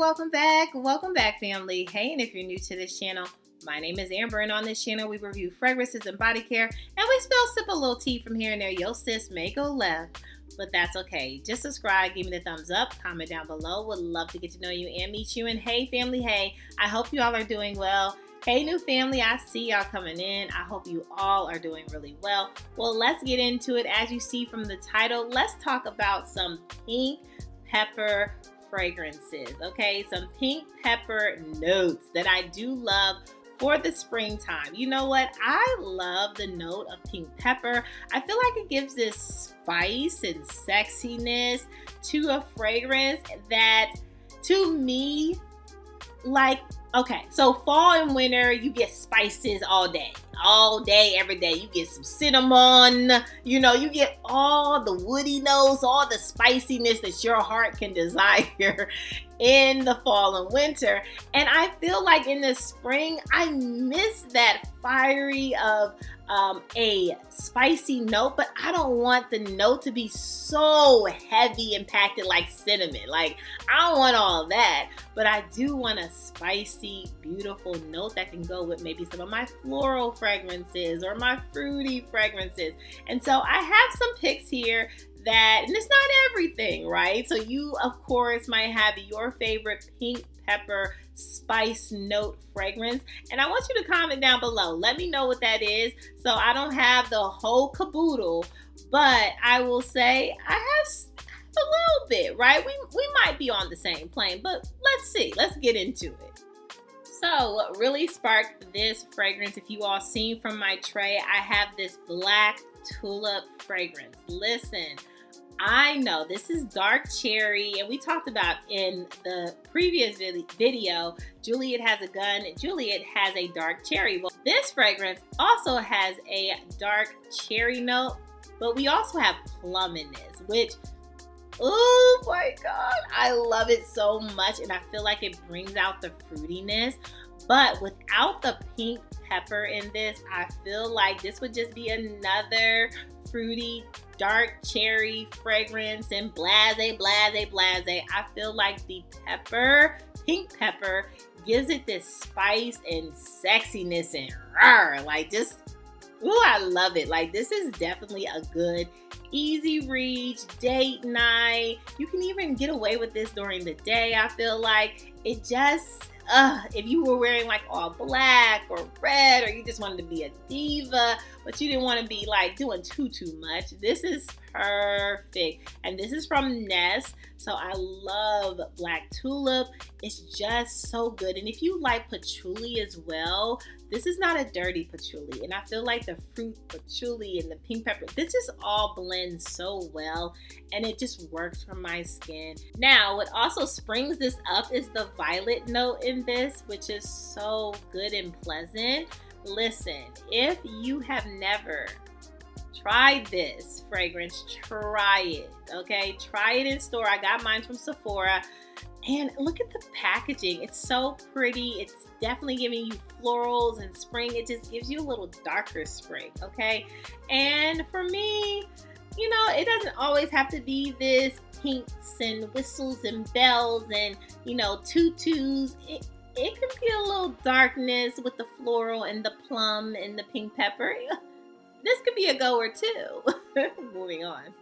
welcome back family. Hey, and if you're new to this channel, my name is Amber, and on this channel we review fragrances and body care, and we sip a little tea from here and there. Yo sis may go left, but that's okay. Just subscribe, give me the thumbs up, comment down below. Would love to get to know you and meet you. And hey family, hey, I hope you all are doing well. Hey new family, I see y'all coming in. I hope you all are doing really well. Well, let's get into it. As you see from the title, let's talk about some pink pepper fragrances, okay? Some pink pepper notes that I do love for the springtime. You know what? I love the note of pink pepper. I feel like it gives this spice and sexiness to a fragrance that, to me, like, okay, so fall and winter, you get spices all day, every day. You get some cinnamon, you get all the woody notes, all the spiciness that your heart can desire in the fall and winter. And I feel like in the spring, I miss that fiery of a spicy note, but I don't want the note to be so heavy and packed like cinnamon. Like, I don't want all that, but I do want a spicy, beautiful note that can go with maybe some of my floral fragrances or my fruity fragrances. And so I have some picks here that, and it's not everything, right? So you, of course, might have your favorite pink pepper spice note fragrance, and I want you to comment down below. Let me know what that is, so I don't have the whole caboodle, but I will say I have a little bit, right? We might be on the same plane, but let's see. Let's get into it. So what really sparked this fragrance, if you all seen from my tray, I have this black tulip fragrance. Listen, I know this is dark cherry, and we talked about in the previous video, Juliet has a gun, Juliet has a dark cherry. Well, this fragrance also has a dark cherry note, but we also have plum in this, which, oh my God, I love it so much, and I feel like it brings out the fruitiness. But without the pink pepper in this, I feel like this would just be another fruity dark cherry fragrance and blase. I feel like the pink pepper gives it this spice and sexiness and rawr, like just, ooh, I love it. Like, this is definitely a good easy reach date night. You can even get away with this during the day. I feel like it just, if you were wearing like all black or red, or you just wanted to be a diva, but you didn't want to be like doing too much, this is perfect. And this is from Ness, so I love black tulip. It's just so good. And if you like patchouli as well, this is not a dirty patchouli, and I feel like the fruit patchouli and the pink pepper, this just all blends so well, and it just works for my skin. Now, what also springs this up is the violet note in this, which is so good and pleasant. Listen, if you have never tried this fragrance, try it, okay? Try it in store. I got mine from Sephora. And look at the packaging. It's so pretty. It's definitely giving you florals and spring. It just gives you a little darker spring, okay? And for me, it doesn't always have to be this pinks and whistles and bells and, tutus. It can be a little darkness with the floral and the plum and the pink pepper. This could be a goer too. Moving on.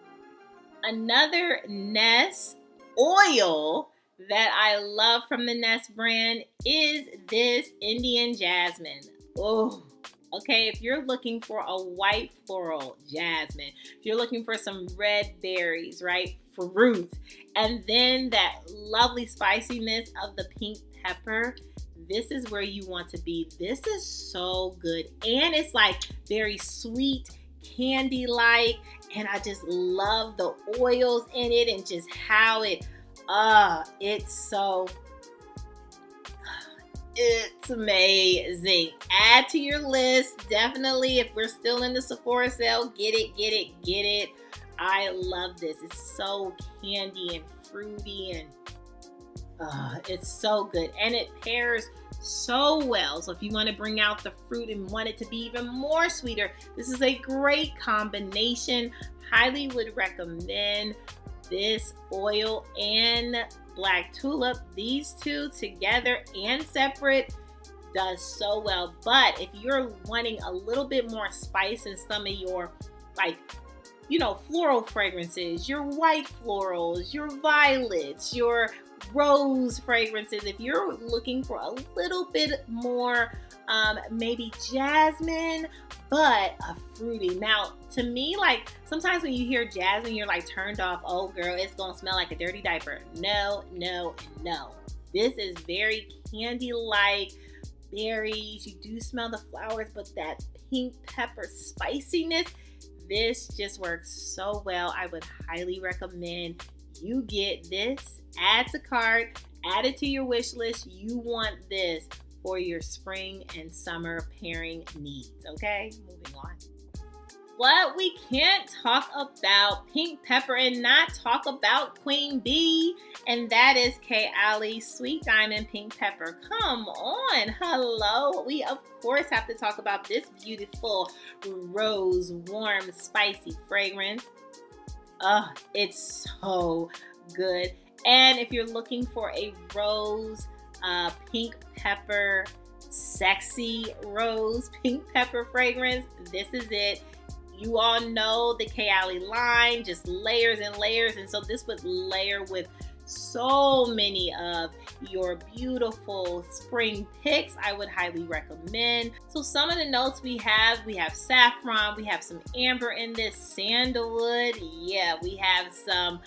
Another Ness oil that I love from the Ness brand is this Indian jasmine. Oh, okay. If you're looking for a white floral jasmine, if you're looking for some red berries, right? Fruit, and then that lovely spiciness of the pink pepper, this is where you want to be. This is so good. And it's like very sweet, candy-like. And I just love the oils in it and just how it's amazing. Add to your list. Definitely, if we're still in the Sephora sale, get it. I love this. It's so candy and fruity, and it's so good. And it pairs so well. So if you want to bring out the fruit and want it to be even more sweeter, this is a great combination. Highly would recommend. This oil and black tulip, these two together and separate, does so well. But if you're wanting a little bit more spice in some of your, like, floral fragrances, your white florals, your violets, your rose fragrances, if you're looking for a little bit more, maybe jasmine, but a fruity. Now, to me, like, sometimes when you hear jasmine, you're like turned off. Oh, girl, it's gonna smell like a dirty diaper. No, no, no. This is very candy-like berries. You do smell the flowers, but that pink pepper spiciness, this just works so well. I would highly recommend you get this. Add to cart, add it to your wish list. You want this for your spring and summer pairing needs, okay? Moving on. What we can't talk about pink pepper and not talk about Queen Bee, and that is Kayali's Sweet Diamond Pink Pepper. Come on, hello. We of course have to talk about this beautiful rose, warm, spicy fragrance. It's so good. And if you're looking for a rose, pink pepper, sexy rose pink pepper fragrance, this is it. You all know the Kayali line, just layers and layers. And so this would layer with so many of your beautiful spring picks. I would highly recommend. So some of the notes we have saffron, we have some amber in this, sandalwood. Yeah, we have some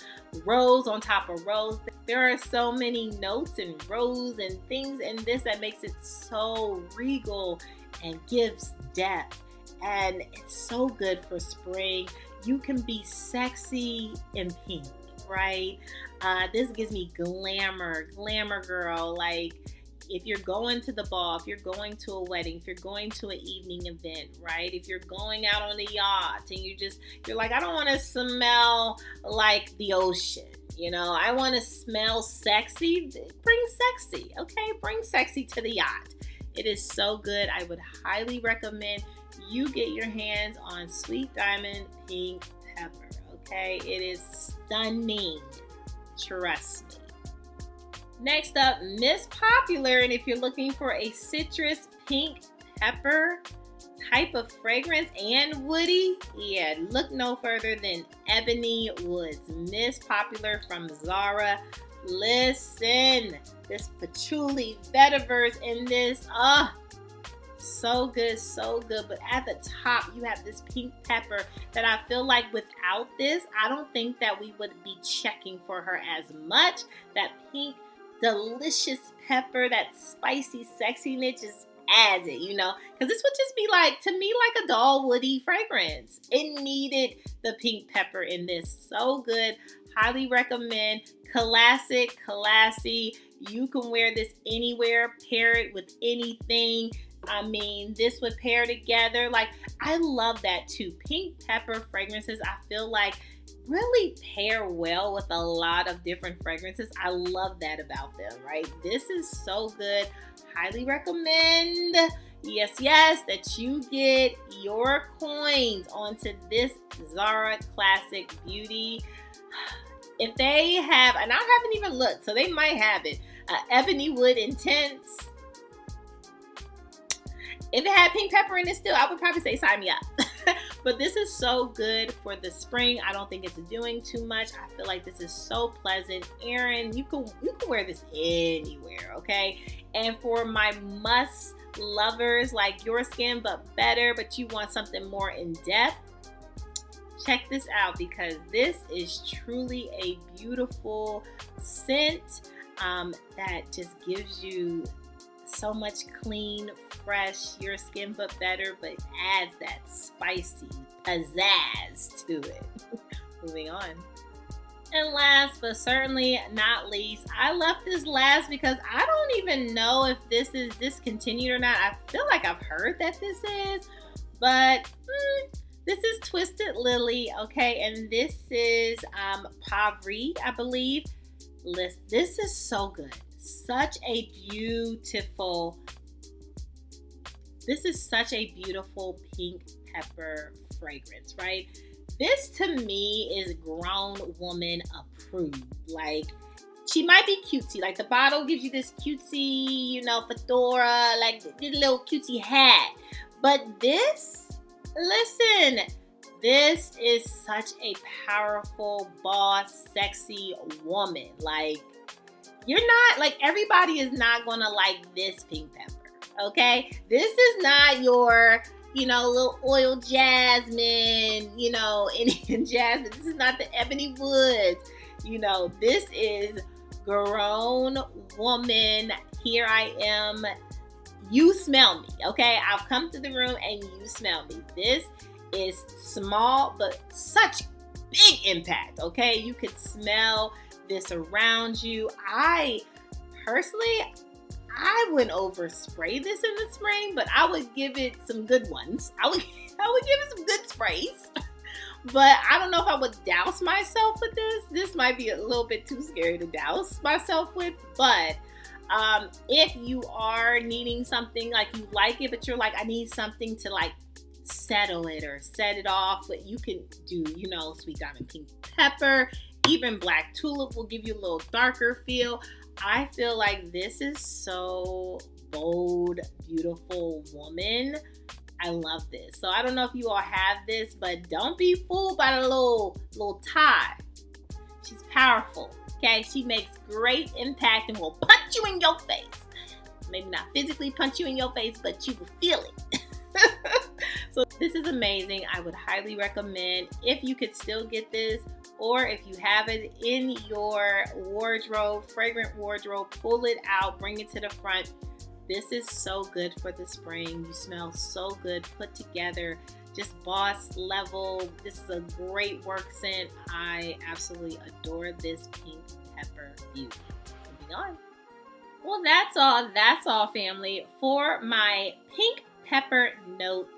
rose on top of rose. There are so many notes and rose and things in this that makes it so regal and gives depth. And it's so good for spring. You can be sexy in pink, right? This gives me glamour girl. Like, if you're going to the ball, if you're going to a wedding, if you're going to an evening event, right? If you're going out on the yacht and you're like, I don't want to smell like the ocean. I want to smell sexy. Bring sexy, okay? Bring sexy to the yacht. It is so good. I would highly recommend you get your hands on Sweet Diamond Pink Pepper, okay? It is stunning. Trust me. Next up, Miss Popular, and if you're looking for a citrus pink pepper type of fragrance and woody, yeah, look no further than Ebony Woods. Miss Popular from Zara. Listen, this patchouli vetiverse in this, so good, so good. But at the top, you have this pink pepper that I feel like without this, I don't think that we would be checking for her as much. That pink, delicious pepper, that spicy sexiness just adds it, because this would just be like, to me, like a doll woody fragrance. It needed the pink pepper in this. So good. Highly recommend. Classic, classy. You can wear this anywhere, pair it with anything. I mean, this would pair together. Like, I love that too. Pink pepper fragrances, I feel like, really pair well with a lot of different fragrances. I love that about them, right? This is so good. Highly recommend, yes, that you get your coins onto this Zara Classic Beauty. If they have, and I haven't even looked, so they might have it, Ebony Wood Intense. If it had pink pepper in it still, I would probably say sign me up. But this is so good for the spring. I don't think it's doing too much. I feel like this is so pleasant. Erin, you can wear this anywhere, okay? And for my must lovers like your skin, but better, but you want something more in depth, check this out, because this is truly a beautiful scent that just gives you so much clean, fresh, your skin but better, but adds that spicy pizzazz to it. Moving on. And last but certainly not least, I left this last because I don't even know if this is discontinued or not. I feel like I've heard that this is, but this is Twisted Lily, okay? And this is Pauvri, I believe. This is so good. Such a beautiful, this is such a beautiful pink pepper fragrance, right? This to me is grown woman approved. Like, she might be cutesy. Like, the bottle gives you this cutesy, fedora, like this little cutesy hat. But this, listen, this is such a powerful, boss, sexy woman. Like, you're not, like, everybody is not going to like this pink pepper, okay? This is not your, little oil jasmine, Indian jasmine. This is not the ebony woods. This is grown woman. Here I am. You smell me, okay? I've come to the room and you smell me. This is small, but such big impact, okay? You could smell this around you. I wouldn't overspray this in the spring, but I would give it some good ones. I would give it some good sprays. But I don't know if I would douse myself with this. This might be a little bit too scary to douse myself with. But if you are needing something, like you like it, but you're like, I need something to like settle it or set it off, what you can do, sweet diamond pink pepper, even black tulip will give you a little darker feel. I feel like this is so bold, beautiful woman. I love this. So I don't know if you all have this, but don't be fooled by the little tie. She's powerful, okay? She makes great impact and will punch you in your face. Maybe not physically punch you in your face, but you will feel it. So this is amazing. I would highly recommend, if you could still get this, or if you have it in your wardrobe, fragrant wardrobe, pull it out, bring it to the front. This is so good for the spring. You smell so good, put together, just boss level. This is a great work scent. I absolutely adore this pink pepper beauty. Moving on. Well, that's all, family, for my pink pepper note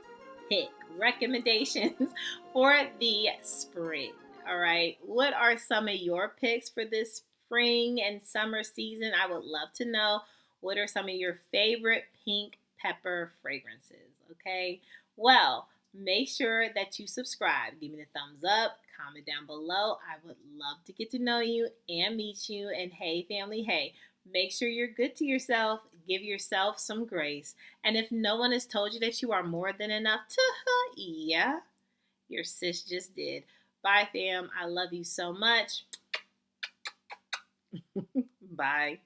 pick recommendations for the spring. All right, what are some of your picks for this spring and summer season? I would love to know. What are some of your favorite pink pepper fragrances? Okay, well, make sure that you subscribe. Give me the thumbs up, comment down below. I would love to get to know you and meet you. And hey, family, hey, make sure you're good to yourself. Give yourself some grace. And if no one has told you that you are more than enough, yeah, your sis just did. Bye, fam. I love you so much. Bye.